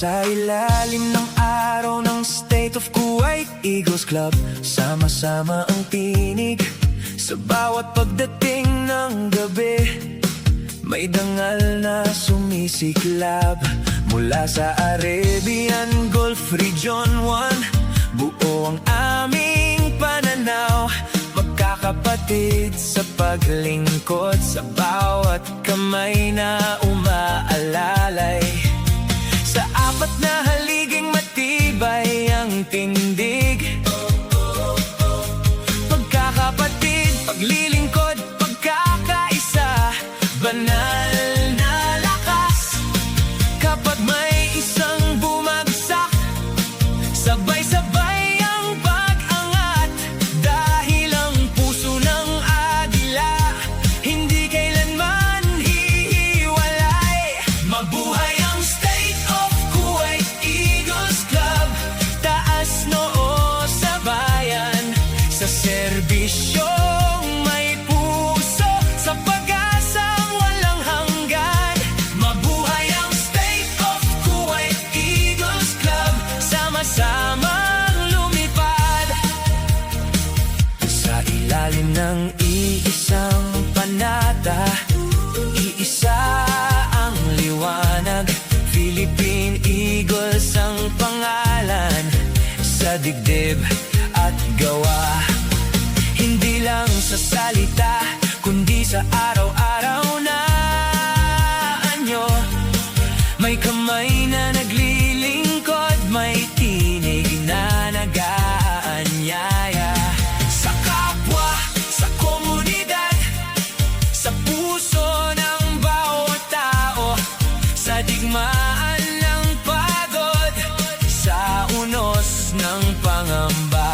Sa ilalim ng araw ng State of Kuwait Eagles Club, sama-sama ang tinig. Sa bawat pagdating ng gabi, may dangal na sumisiklab. Mula sa Arabian Gulf Region 1, buo ang aming pananaw. Magkakapatid sa paglingkod, sa bawat kamay na umaalalay. Sa apat na haliging matibay ang tindig. Pagkakapatid, paglilingkod, pagkakaisa, banal na lakas. Kapag may isang bumagsak, sabay-sabay ang pag-angat. Dahil ang puso ng agila hindi kailanman hihiwalay. Mabuhay ang State of Kuwait Eagles Club, taas noo sa bayan, sa serbisyong may puso, sa pag-asang walang hanggan. Mabuhay ang State of Kuwait Eagles Club, sama-samang lumipad. Sa ilalim ng iisang panata, iisa ang liwanag. Philippine Eagles ang pangalan, sa dibdib at gawa. Hindi lang sa salita, kundi sa araw-araw na anyo. May kamay na naglilingkod, may tinig na nag-aanyaya. Sa kapwa, sa komunidad, sa puso ng bawat tao, sa digmaan ng pagod, sa unos ng pangamba.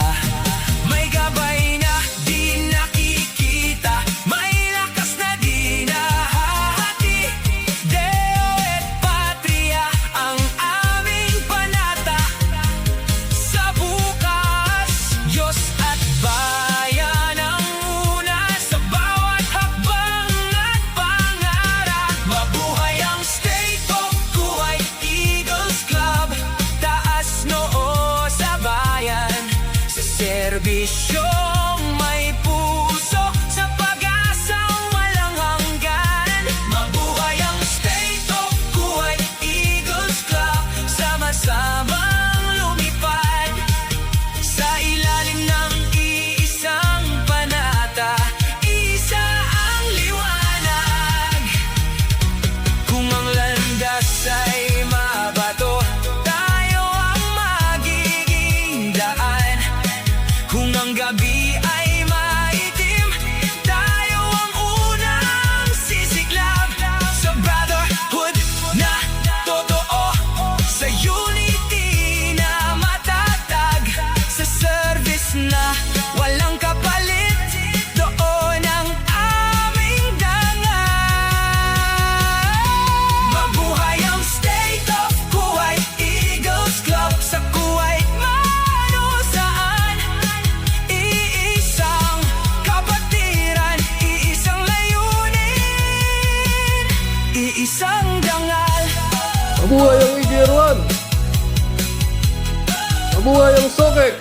May gabay na di nakikita, may lakas na di nahahati. Deo et Patria ang aming panata. Sa bukas, Diyos at bayan ang una, sa bawat hakbang at pangarap. Mabuhay ang State of Kuwait Eagles Club, taas noo sa bayan, sa serbisyong may puso, sa pag-asang walang hanggan. Mabuhay ang State of Kuwait Eagles Club, sama-samang lumipad. Sa ilalim ng iisang panata, isa ang liwanag. Kung ang landas ay mabato, tayo ang magiging daan. Kung ang gabi ay maitim, tayo ang unang sisiklab. Sa brotherhood na totoo, sa unity na matatag, sa service na walang kapalit, doon ang aming dangal. Mabuhay ang State of Kuwait Eagles Club, sa Kuwait man o saan. Iisang kapatiran, iisang layunin, iisang dangal. Mabuhay ang EGR1! Mabuhay ang Sokek!